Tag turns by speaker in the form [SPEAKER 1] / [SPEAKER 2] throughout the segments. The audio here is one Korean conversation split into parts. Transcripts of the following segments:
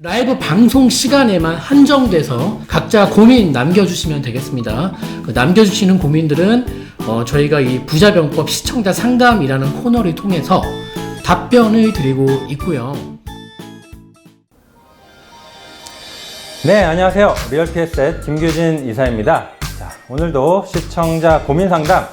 [SPEAKER 1] 라이브 방송 시간에만 한정돼서 각자 고민 남겨주시면 되겠습니다. 남겨주시는 고민들은 저희가 이 부자병법 시청자 상담이라는 코너를 통해서 답변을 드리고 있고요.
[SPEAKER 2] 네, 안녕하세요. 리얼피에셋 김규진 이사입니다. 자, 오늘도 시청자 고민 상담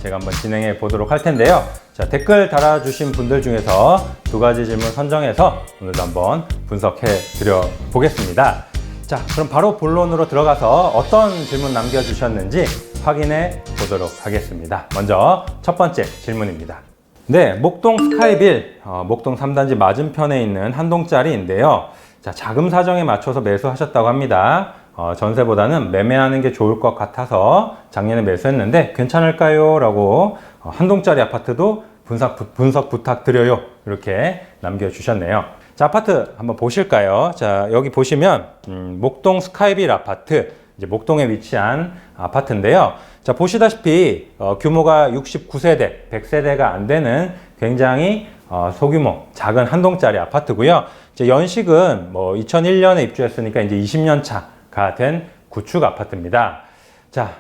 [SPEAKER 2] 제가 한번 진행해 보도록 할 텐데요. 자, 댓글 달아주신 분들 중에서 두 가지 질문 선정해서 오늘도 한번 분석해 드려 보겠습니다. 자, 그럼 바로 본론으로 들어가서 어떤 질문 남겨주셨는지 확인해 보도록 하겠습니다. 먼저 첫 번째 질문입니다. 네, 목동 스카이빌, 목동 3단지 맞은편에 있는 한 동짜리인데요. 자, 자금 사정에 맞춰서 매수하셨다고 합니다. 전세보다는 매매하는 게 좋을 것 같아서 작년에 매수했는데 괜찮을까요? 라고 한 동짜리 아파트도 분석 부탁드려요. 이렇게 남겨주셨네요. 자, 아파트 한번 보실까요? 자, 여기 보시면 목동 스카이빌 아파트, 이제 목동에 위치한 아파트인데요. 자, 보시다시피 규모가 69세대, 100세대가 안 되는 굉장히 소규모 작은 한 동짜리 아파트고요. 이제 연식은 뭐 2001년에 입주했으니까 이제 20년 차가 된 구축 아파트입니다. 자,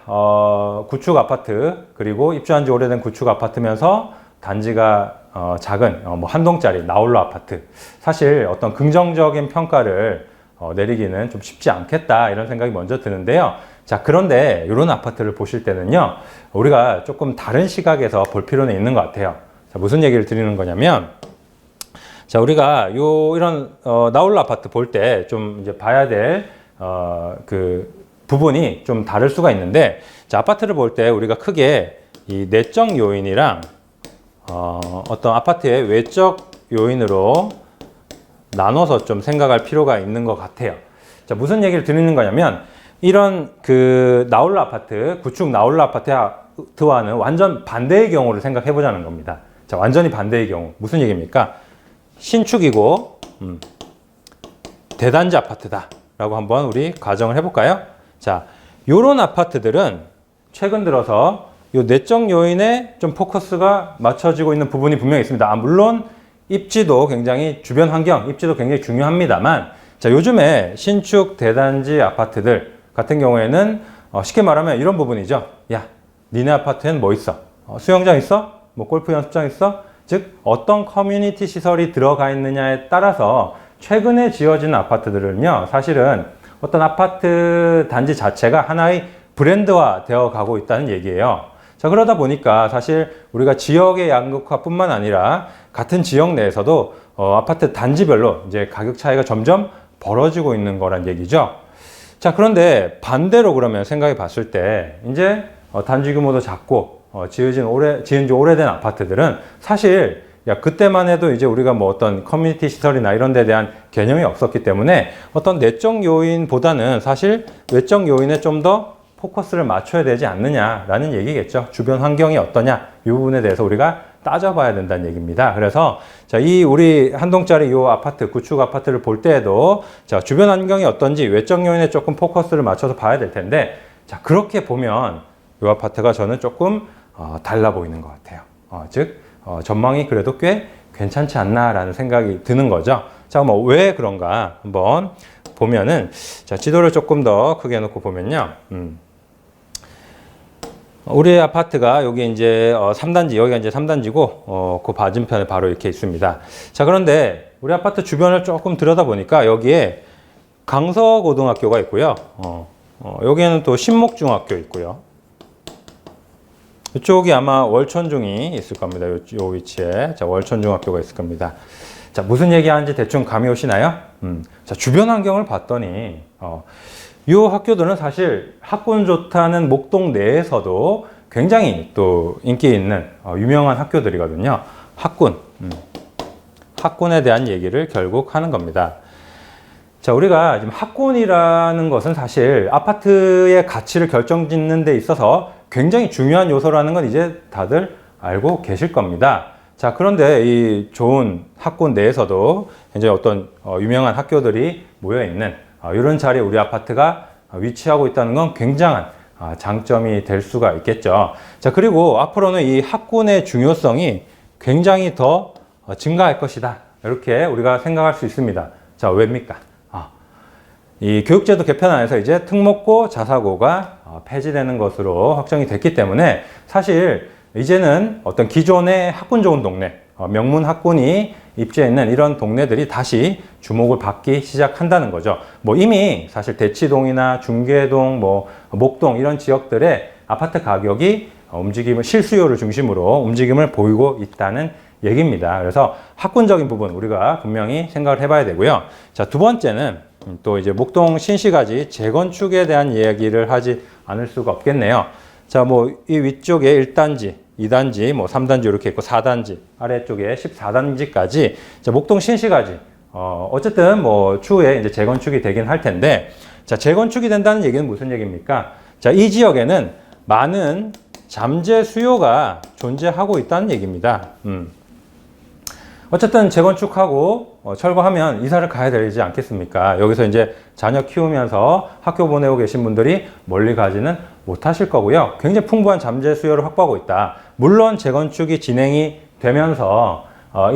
[SPEAKER 2] 구축 아파트, 그리고 입주한 지 오래된 구축 아파트면서 단지가 작은 뭐 한 동짜리 나홀로 아파트. 사실 어떤 긍정적인 평가를 내리기는 좀 쉽지 않겠다 이런 생각이 먼저 드는데요. 자, 그런데 이런 아파트를 보실 때는요, 우리가 조금 다른 시각에서 볼 필요는 있는 것 같아요. 자, 무슨 얘기를 드리는 거냐면, 자, 우리가 이런 나홀로 아파트 볼 때 좀 이제 봐야 될 그 부분이 좀 다를 수가 있는데, 자, 아파트를 볼 때 우리가 크게 이 내적 요인이랑 어떤 아파트의 외적 요인으로 나눠서 좀 생각할 필요가 있는 것 같아요. 자, 무슨 얘기를 드리는 거냐면, 이런 그 나홀로 아파트, 구축 나홀로 아파트와는 완전 반대의 경우를 생각해 보자는 겁니다. 자, 완전히 반대의 경우. 무슨 얘기입니까? 신축이고, 대단지 아파트다. 라고 한번 우리 가정을 해볼까요? 자, 요런 아파트들은 최근 들어서 요 내적 요인에 좀 포커스가 맞춰지고 있는 부분이 분명히 있습니다. 물론 입지도 굉장히, 주변 환경, 입지도 굉장히 중요합니다만, 자, 요즘에 신축 대단지 아파트들 같은 경우에는 쉽게 말하면 이런 부분이죠. 야, 니네 아파트엔 뭐 있어? 수영장 있어? 뭐 골프 연습장 있어? 즉, 어떤 커뮤니티 시설이 들어가 있느냐에 따라서 최근에 지어진 아파트들은요, 사실은 어떤 아파트 단지 자체가 하나의 브랜드화 되어 가고 있다는 얘기예요. 자, 그러다 보니까 사실 우리가 지역의 양극화뿐만 아니라 같은 지역 내에서도 아파트 단지별로 이제 가격 차이가 점점 벌어지고 있는 거란 얘기죠. 자, 그런데 반대로 그러면 생각해 봤을 때 이제 단지 규모도 작고 지은 지 오래된 아파트들은 사실 그때만 해도 이제 우리가 뭐 어떤 커뮤니티 시설이나 이런 데 대한 개념이 없었기 때문에 어떤 내적 요인보다는 사실 외적 요인에 좀 더 포커스를 맞춰야 되지 않느냐라는 얘기겠죠. 주변 환경이 어떠냐, 이 부분에 대해서 우리가 따져봐야 된다는 얘기입니다. 그래서 자, 이 우리 한 동짜리 요 아파트, 구축 아파트를 볼 때에도 자, 주변 환경이 어떤지 외적 요인에 조금 포커스를 맞춰서 봐야 될 텐데, 자, 그렇게 보면 요 아파트가 저는 조금 달라 보이는 것 같아요. 즉 전망이 그래도 꽤 괜찮지 않나라는 생각이 드는 거죠. 자, 뭐 왜 그런가 한번 보면은, 자, 지도를 조금 더 크게 놓고 보면요. 우리 아파트가 여기 이제 3단지, 여기가 이제 3단지고 그 맞은편에 바로 이렇게 있습니다. 자, 그런데 우리 아파트 주변을 조금 들여다보니까 여기에 강서고등학교가 있고요. 여기에는 또 신목중학교 있고요. 이쪽이 아마 월천중이 있을 겁니다. 요 위치에. 자, 월천중학교가 있을 겁니다. 자, 무슨 얘기하는지 대충 감이 오시나요? 자, 주변 환경을 봤더니, 이 학교들은 사실 학군 좋다는 목동 내에서도 굉장히 또 인기 있는 유명한 학교들이거든요. 학군에 대한 얘기를 결국 하는 겁니다. 자, 우리가 지금 학군이라는 것은 사실 아파트의 가치를 결정짓는 데 있어서 굉장히 중요한 요소라는 건 이제 다들 알고 계실 겁니다. 자, 그런데 이 좋은 학군 내에서도 이제 어떤 유명한 학교들이 모여 있는 이런 자리에 우리 아파트가 위치하고 있다는 건 굉장한 장점이 될 수가 있겠죠. 자, 그리고 앞으로는 이 학군의 중요성이 굉장히 더 증가할 것이다. 이렇게 우리가 생각할 수 있습니다. 자, 왜입니까? 이 교육제도 개편안에서 이제 특목고 자사고가 폐지되는 것으로 확정이 됐기 때문에 사실 이제는 어떤 기존의 학군 좋은 동네, 명문 학군이 입지해 있는 이런 동네들이 다시 주목을 받기 시작한다는 거죠. 뭐 이미 사실 대치동이나 중계동, 뭐 목동 이런 지역들의 아파트 가격이 실수요를 중심으로 움직임을 보이고 있다는 얘기입니다. 그래서 학군적인 부분 우리가 분명히 생각을 해봐야 되고요. 자, 두 번째는 또 이제 목동 신시가지 재건축에 대한 이야기를 하지 않을 수가 없겠네요. 자, 뭐 이 위쪽에 1단지, 2단지, 뭐 3단지 이렇게 있고 4단지, 아래쪽에 14단지까지 목동 신시가지 어쨌든 뭐 추후에 이제 재건축이 되긴 할 텐데, 자, 재건축이 된다는 얘기는 무슨 얘기입니까? 자, 이 지역에는 많은 잠재 수요가 존재하고 있다는 얘기입니다. 어쨌든 재건축하고 철거하면 이사를 가야 되지 않겠습니까? 여기서 이제 자녀 키우면서 학교 보내고 계신 분들이 멀리 가지는 못하실 거고요. 굉장히 풍부한 잠재 수요를 확보하고 있다. 물론 재건축이 진행이 되면서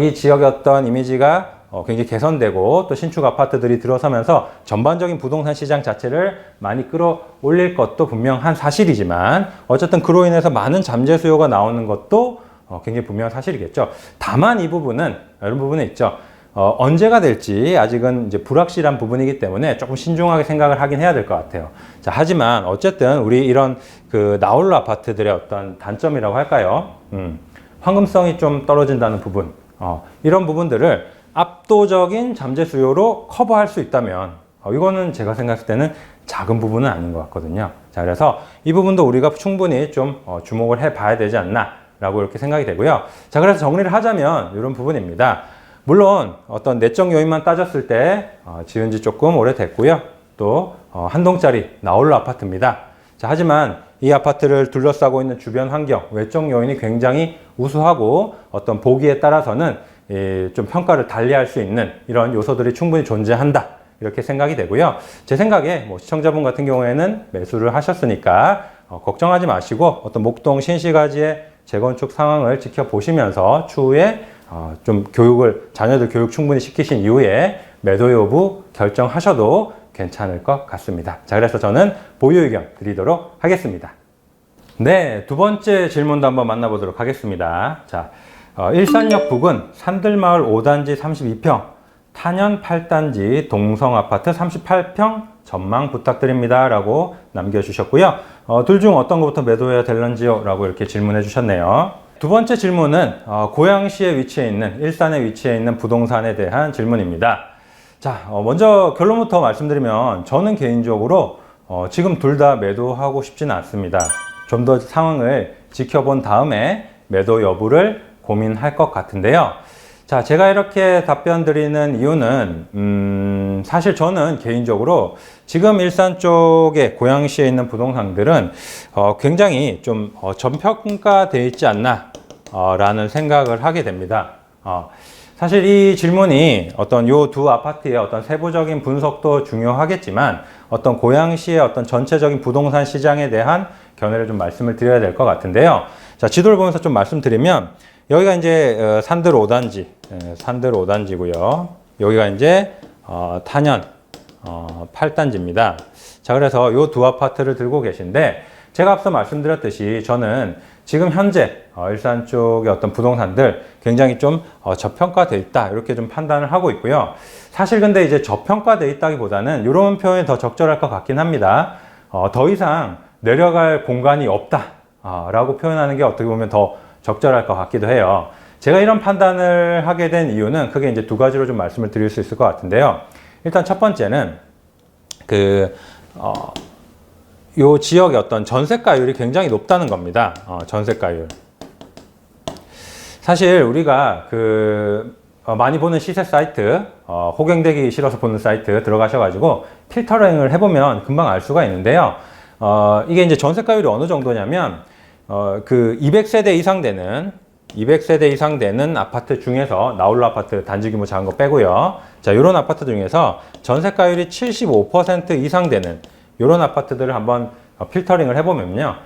[SPEAKER 2] 이 지역의 어떤 이미지가 굉장히 개선되고 또 신축 아파트들이 들어서면서 전반적인 부동산 시장 자체를 많이 끌어올릴 것도 분명한 사실이지만, 어쨌든 그로 인해서 많은 잠재 수요가 나오는 것도 굉장히 분명한 사실이겠죠. 다만 이 부분은 이런 부분이 있죠. 언제가 될지 아직은 이제 불확실한 부분이기 때문에 조금 신중하게 생각을 하긴 해야 될 것 같아요. 자, 하지만 어쨌든 우리 이런 그 나홀로 아파트들의 어떤 단점이라고 할까요? 황금성이 좀 떨어진다는 부분, 이런 부분들을 압도적인 잠재 수요로 커버할 수 있다면 이거는 제가 생각했을 때는 작은 부분은 아닌 것 같거든요. 자, 그래서 이 부분도 우리가 충분히 좀 주목을 해 봐야 되지 않나 라고 이렇게 생각이 되고요. 자, 그래서 정리를 하자면 이런 부분입니다. 물론 어떤 내적 요인만 따졌을 때 지은 지 조금 오래됐고요. 또 한 동짜리 나홀로 아파트입니다. 자, 하지만 이 아파트를 둘러싸고 있는 주변 환경, 외적 요인이 굉장히 우수하고 어떤 보기에 따라서는 좀 평가를 달리할 수 있는 이런 요소들이 충분히 존재한다, 이렇게 생각이 되고요. 제 생각에 뭐 시청자분 같은 경우에는 매수를 하셨으니까 걱정하지 마시고 어떤 목동 신시가지의 재건축 상황을 지켜보시면서 추후에 좀 자녀들 교육 충분히 시키신 이후에 매도 여부 결정하셔도 괜찮을 것 같습니다. 자, 그래서 저는 보유 의견 드리도록 하겠습니다. 네, 두 번째 질문도 한번 만나보도록 하겠습니다. 자, 일산역 부근 산들마을 5단지 32평, 탄현 8단지 동성아파트 38평 전망 부탁드립니다 라고 남겨주셨고요. 둘 중 어떤 것부터 매도해야 될런지요? 라고 이렇게 질문해 주셨네요. 두 번째 질문은 고양시에 위치해 있는, 일산에 위치해 있는 부동산에 대한 질문입니다. 자, 먼저 결론부터 말씀드리면 저는 개인적으로 지금 둘 다 매도하고 싶지는 않습니다. 좀 더 상황을 지켜본 다음에 매도 여부를 고민할 것 같은데요. 자, 제가 이렇게 답변 드리는 이유는 사실 저는 개인적으로 지금 일산 쪽에 고양시에 있는 부동산들은 굉장히 좀 전평가되어 있지 않나 라는 생각을 하게 됩니다. 사실 이 질문이 어떤 요 두 아파트의 어떤 세부적인 분석도 중요하겠지만 어떤 고양시의 어떤 전체적인 부동산 시장에 대한 견해를 좀 말씀을 드려야 될 것 같은데요. 자, 지도를 보면서 좀 말씀드리면 여기가 이제 산들 5단지, 산들 5단지고요. 여기가 이제 탄현 8단지입니다. 자, 그래서 요 두 아파트를 들고 계신데 제가 앞서 말씀드렸듯이 저는 지금 현재 일산 쪽의 어떤 부동산들 굉장히 좀 저평가돼 있다, 이렇게 좀 판단을 하고 있고요. 사실 근데 이제 저평가돼 있다기보다는 이런 표현이 더 적절할 것 같긴 합니다. 더 이상 내려갈 공간이 없다 라고 표현하는 게 어떻게 보면 더 적절할 것 같기도 해요. 제가 이런 판단을 하게 된 이유는 크게 이제 두 가지로 좀 말씀을 드릴 수 있을 것 같은데요. 일단 첫 번째는 요 지역의 어떤 전세가율이 굉장히 높다는 겁니다. 전세가율. 사실 우리가 많이 보는 시세 사이트, 호갱되기 싫어서 보는 사이트 들어가셔가지고 필터링을 해보면 금방 알 수가 있는데요. 이게 이제 전세가율이 어느 정도냐면 200세대 이상 되는 아파트 중에서 나홀로 아파트 단지 규모 작은 거 빼고요. 자, 요런 아파트 중에서 전세가율이 75% 이상 되는 요런 아파트들을 한번 필터링을 해보면요.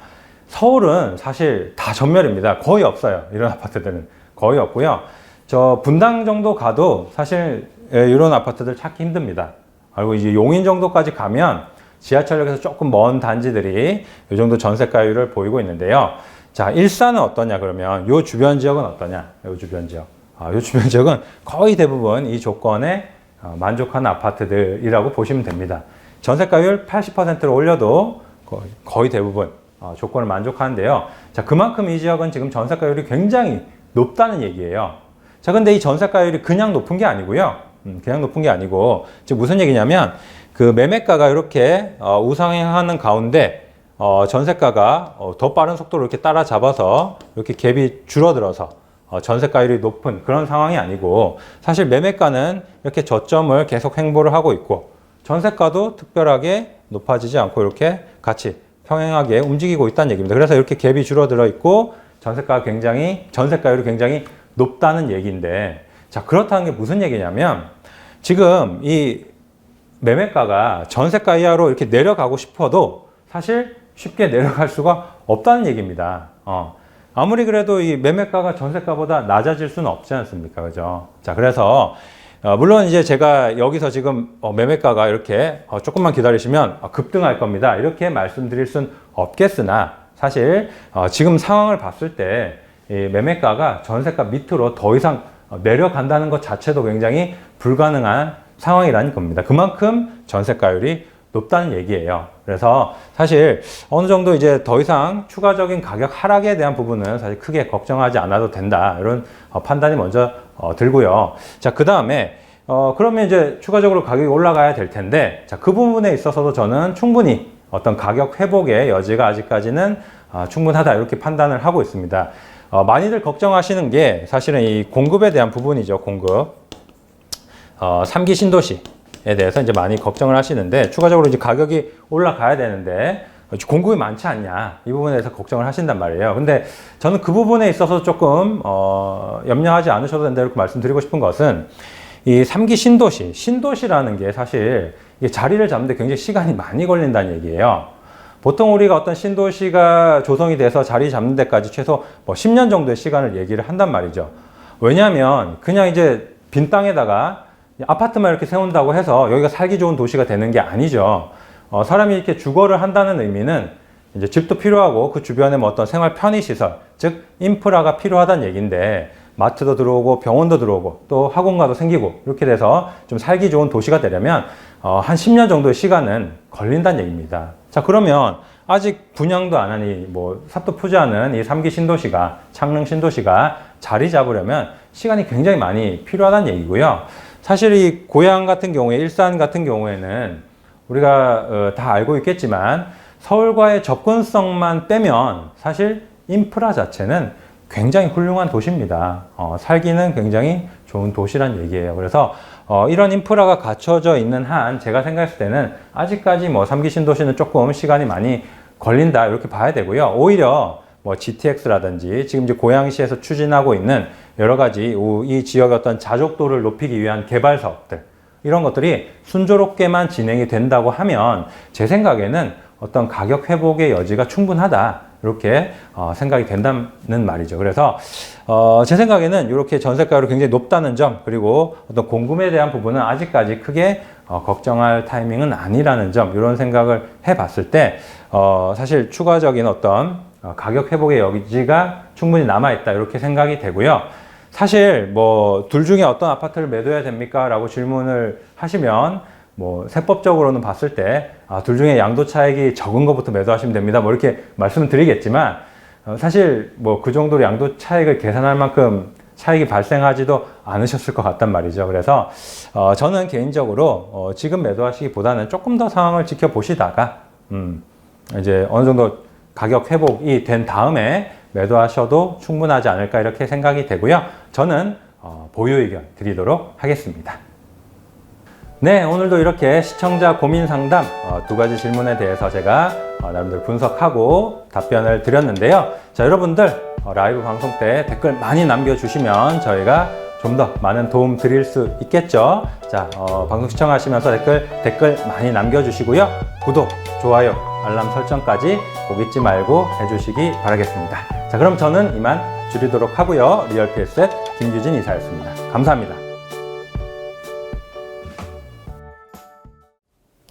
[SPEAKER 2] 서울은 사실 다 전멸입니다. 거의 없어요. 이런 아파트들은 거의 없고요. 저 분당 정도 가도 사실 이런 아파트들 찾기 힘듭니다. 그리고 이제 용인 정도까지 가면 지하철역에서 조금 먼 단지들이 이 정도 전세가율을 보이고 있는데요. 자, 일산은 어떠냐 그러면 요 주변 지역은 어떠냐? 요 주변 지역. 요 주변 지역은 거의 대부분 이 조건에 만족하는 아파트들이라고 보시면 됩니다. 전세가율 80%를 올려도 거의 대부분 조건을 만족하는데요. 자, 그만큼 이 지역은 지금 전세가율이 굉장히 높다는 얘기예요. 자, 근데 이 전세가율이 그냥 높은 게 아니고요. 그냥 높은 게 아니고, 지금 무슨 얘기냐면, 그 매매가가 이렇게 우상향하는 가운데, 전세가가 더 빠른 속도로 이렇게 따라잡아서 이렇게 갭이 줄어들어서 전세가율이 높은 그런 상황이 아니고, 사실 매매가는 이렇게 저점을 계속 횡보를 하고 있고, 전세가도 특별하게 높아지지 않고 이렇게 같이 평행하게 움직이고 있다는 얘기입니다. 그래서 이렇게 갭이 줄어들어 있고, 전세가율이 굉장히 높다는 얘기인데, 자, 그렇다는 게 무슨 얘기냐면, 지금 이 매매가가 전세가 이하로 이렇게 내려가고 싶어도 사실 쉽게 내려갈 수가 없다는 얘기입니다. 아무리 그래도 이 매매가가 전세가보다 낮아질 수는 없지 않습니까? 그죠? 자, 그래서, 물론 이제 제가 여기서 지금 매매가가 이렇게 조금만 기다리시면 급등할 겁니다. 이렇게 말씀드릴 순 없겠으나, 사실 지금 상황을 봤을 때 이 매매가가 전세가 밑으로 더 이상 내려간다는 것 자체도 굉장히 불가능한 상황이라는 겁니다. 그만큼 전세가율이 높다는 얘기예요. 그래서 사실 어느 정도 이제 더 이상 추가적인 가격 하락에 대한 부분은 사실 크게 걱정하지 않아도 된다. 이런 판단이 먼저 들고요. 자, 그 다음에 그러면 이제 추가적으로 가격이 올라가야 될 텐데, 자, 그 부분에 있어서도 저는 충분히 어떤 가격 회복의 여지가 아직까지는 충분하다 이렇게 판단을 하고 있습니다. 많이들 걱정하시는 게 사실은 이 공급에 대한 부분이죠. 공급. 3기 신도시에 대해서 이제 많이 걱정을 하시는데, 추가적으로 이제 가격이 올라가야 되는데 공급이 많지 않냐, 이 부분에 대해서 걱정을 하신단 말이에요. 근데 저는 그 부분에 있어서 조금 염려하지 않으셔도 된다 이렇게 말씀드리고 싶은 것은, 이 3기 신도시라는 게 사실 이게 자리를 잡는데 굉장히 시간이 많이 걸린다는 얘기예요. 보통 우리가 어떤 신도시가 조성이 돼서 자리 잡는 데까지 최소 10년 정도의 시간을 얘기를 한단 말이죠. 왜냐하면 그냥 이제 빈 땅에다가 아파트만 이렇게 세운다고 해서 여기가 살기 좋은 도시가 되는 게 아니죠. 사람이 이렇게 주거를 한다는 의미는 이제 집도 필요하고 그 주변에 뭐 어떤 생활 편의시설, 즉 인프라가 필요하다는 얘기인데, 마트도 들어오고 병원도 들어오고 또 학원가도 생기고 이렇게 돼서 좀 살기 좋은 도시가 되려면 한 10년 정도의 시간은 걸린다는 얘기입니다. 자, 그러면 아직 분양도 안 하니 삽도 푸지하는 이 3기 신도시가, 창릉 신도시가 자리 잡으려면 시간이 굉장히 많이 필요하다는 얘기고요. 사실 이 고양 같은 경우에, 일산 같은 경우에는 우리가 다 알고 있겠지만 서울과의 접근성만 빼면 사실 인프라 자체는 굉장히 훌륭한 도시입니다. 살기는 굉장히 좋은 도시란 얘기예요. 그래서 이런 인프라가 갖춰져 있는 한 제가 생각했을 때는 아직까지 3기 신도시는 조금 시간이 많이 걸린다 이렇게 봐야 되고요. 오히려 GTX라든지 지금 이제 고양시에서 추진하고 있는 여러 가지 이 지역의 어떤 자족도를 높이기 위한 개발 사업들, 이런 것들이 순조롭게만 진행이 된다고 하면 제 생각에는 어떤 가격 회복의 여지가 충분하다 이렇게 생각이 된다는 말이죠. 그래서 제 생각에는 이렇게 전세가율이 굉장히 높다는 점, 그리고 어떤 공급에 대한 부분은 아직까지 크게 걱정할 타이밍은 아니라는 점, 이런 생각을 해봤을 때 사실 추가적인 어떤 가격 회복의 여지가 충분히 남아있다 이렇게 생각이 되고요. 사실 둘 중에 어떤 아파트를 매도해야 됩니까? 라고 질문을 하시면 세법적으로는 봤을 때 둘 중에 양도 차익이 적은 것부터 매도하시면 됩니다. 이렇게 말씀을 드리겠지만 사실 그 정도로 양도 차익을 계산할 만큼 차익이 발생하지도 않으셨을 것 같단 말이죠. 그래서 저는 개인적으로 지금 매도하시기보다는 조금 더 상황을 지켜보시다가 이제 어느 정도 가격 회복이 된 다음에 매도하셔도 충분하지 않을까 이렇게 생각이 되고요. 저는 보유 의견 드리도록 하겠습니다. 네, 오늘도 이렇게 시청자 고민 상담 두 가지 질문에 대해서 제가 나름대로 분석하고 답변을 드렸는데요. 자, 여러분들 라이브 방송 때 댓글 많이 남겨주시면 저희가 좀 더 많은 도움 드릴 수 있겠죠. 자, 방송 시청하시면서 댓글 많이 남겨주시고요. 구독, 좋아요, 알람 설정까지 꼭 잊지 말고 해주시기 바라겠습니다. 자, 그럼 저는 이만 줄이도록 하고요. 리얼피에셋 김규진 이사였습니다. 감사합니다.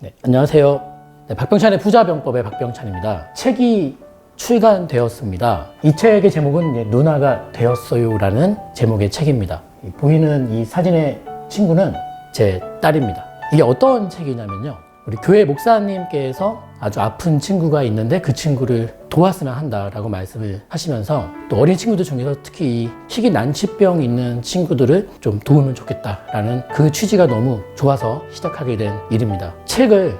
[SPEAKER 1] 네, 안녕하세요. 네, 박병찬의 부자병법의 박병찬입니다. 책이 출간되었습니다. 이 책의 제목은 누나가 되었어요라는 제목의 책입니다. 보이는 이 사진의 친구는 제 딸입니다. 이게 어떤 책이냐면요. 우리 교회 목사님께서 아주 아픈 친구가 있는데 그 친구를 도왔으면 한다라고 말씀을 하시면서 또 어린 친구들 중에서 특히 이 희귀 난치병 있는 친구들을 좀 도우면 좋겠다라는 그 취지가 너무 좋아서 시작하게 된 일입니다. 책은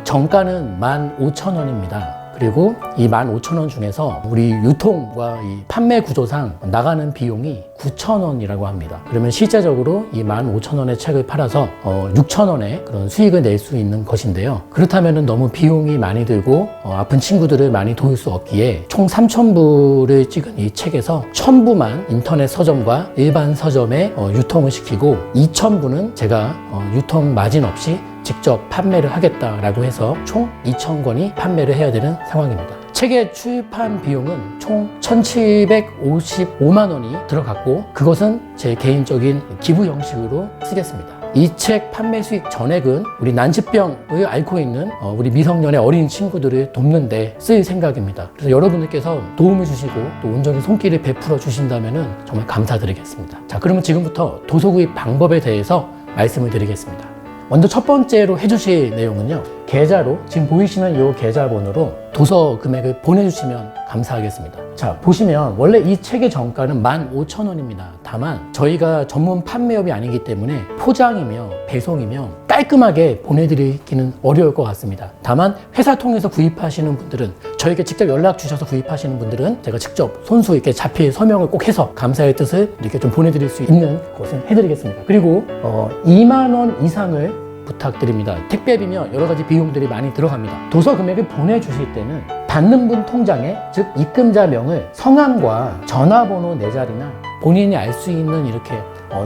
[SPEAKER 1] 정가는 15,000원입니다. 그리고 이 15,000원 중에서 우리 유통과 이 판매 구조상 나가는 비용이 9,000원이라고 합니다. 그러면 실제적으로 이 15,000원의 책을 팔아서 6,000원의 그런 수익을 낼 수 있는 것인데요. 그렇다면 너무 비용이 많이 들고 아픈 친구들을 많이 도울 수 없기에 총 3,000부를 찍은 이 책에서 1,000부만 인터넷 서점과 일반 서점에 유통을 시키고 2,000부는 제가 유통 마진 없이 직접 판매를 하겠다라고 해서 총 2,000권이 판매를 해야 되는 상황입니다. 책의 출판 비용은 총 1,755만 원이 들어갔고 그것은 제 개인적인 기부 형식으로 쓰겠습니다. 이 책 판매 수익 전액은 우리 난치병을 앓고 있는 우리 미성년의 어린 친구들을 돕는 데 쓸 생각입니다. 그래서 여러분들께서 도움을 주시고 또 온전히 손길을 베풀어 주신다면 정말 감사드리겠습니다. 자, 그러면 지금부터 도서 구입 방법에 대해서 말씀을 드리겠습니다. 먼저 첫 번째로 해주실 내용은요. 계좌로 지금 보이시는 이 계좌번호로 도서 금액을 보내주시면 감사하겠습니다. 자, 보시면 원래 이 책의 정가는 15,000원입니다. 다만 저희가 전문 판매업이 아니기 때문에 포장이며 배송이며 깔끔하게 보내드리기는 어려울 것 같습니다. 다만 회사 통해서 구입하시는 분들은 저에게 직접 연락 주셔서 구입하시는 분들은 제가 직접 손수 이렇게 자필 서명을 꼭 해서 감사의 뜻을 이렇게 좀 보내드릴 수 있는 것은 해드리겠습니다. 그리고 2만 원 이상을 부탁드립니다. 택배비며 여러 가지 비용들이 많이 들어갑니다. 도서 금액을 보내주실 때는 받는 분 통장에 즉 입금자명을 성함과 전화번호 4자리나 본인이 알 수 있는 이렇게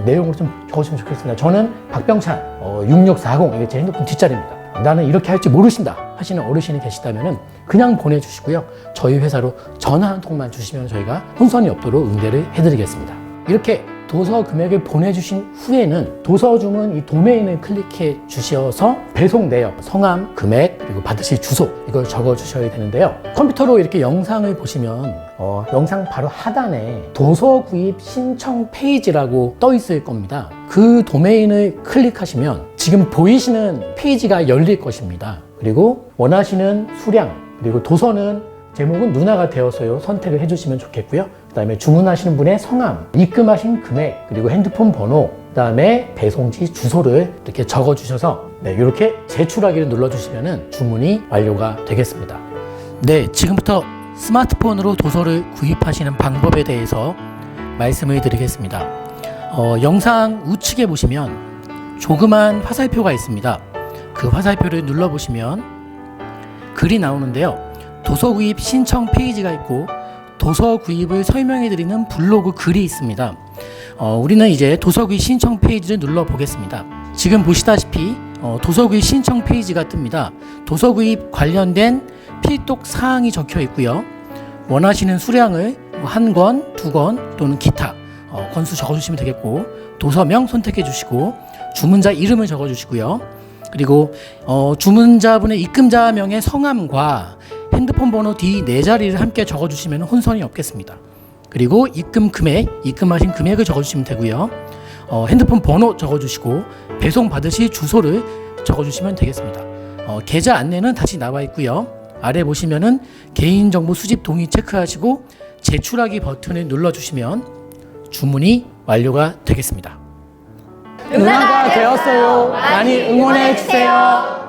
[SPEAKER 1] 내용으로 좀 적으시면 좋겠습니다. 저는 박병찬 6640 이게 제 핸드폰 뒷자리입니다. 나는 이렇게 할 줄 모르신다 하시는 어르신이 계시다면 그냥 보내주시고요. 저희 회사로 전화 한 통만 주시면 저희가 혼선이 없도록 응대를 해드리겠습니다. 이렇게 도서 금액을 보내주신 후에는 도서 주문 이 도메인을 클릭해 주셔서 배송 내역, 성함, 금액, 그리고 받으실 주소 이걸 적어 주셔야 되는데요. 컴퓨터로 이렇게 영상을 보시면 영상 바로 하단에 도서 구입 신청 페이지라고 떠 있을 겁니다. 그 도메인을 클릭하시면 지금 보이시는 페이지가 열릴 것입니다. 그리고 원하시는 수량, 그리고 도서는 제목은 누나가 되어서요 선택을 해주시면 좋겠고요. 그 다음에 주문하시는 분의 성함, 입금하신 금액, 그리고 핸드폰 번호, 그 다음에 배송지 주소를 이렇게 적어주셔서 이렇게 제출하기를 눌러주시면 주문이 완료가 되겠습니다. 네, 지금부터 스마트폰으로 도서를 구입하시는 방법에 대해서 말씀을 드리겠습니다. 영상 우측에 보시면 조그만 화살표가 있습니다. 그 화살표를 눌러보시면 글이 나오는데요. 도서 구입 신청 페이지가 있고 도서 구입을 설명해 드리는 블로그 글이 있습니다. 우리는 이제 도서 구입 신청 페이지를 눌러 보겠습니다. 지금 보시다시피 도서 구입 신청 페이지가 뜹니다. 도서 구입 관련된 필독 사항이 적혀 있고요. 원하시는 수량을 1권, 2권 또는 기타 권수 적어주시면 되겠고 도서명 선택해 주시고 주문자 이름을 적어 주시고요. 그리고 주문자분의 입금자명의 성함과 핸드폰 번호 뒤 4자리를 함께 적어주시면 혼선이 없겠습니다. 그리고 입금 금액, 입금하신 금액을 적어주시면 되고요. 핸드폰 번호 적어주시고 배송 받으실 주소를 적어주시면 되겠습니다. 계좌 안내는 다시 나와 있고요. 아래 보시면은 개인정보 수집 동의 체크하시고 제출하기 버튼을 눌러주시면 주문이 완료가 되겠습니다. 누나가 되었어요. 많이 응원해 주세요.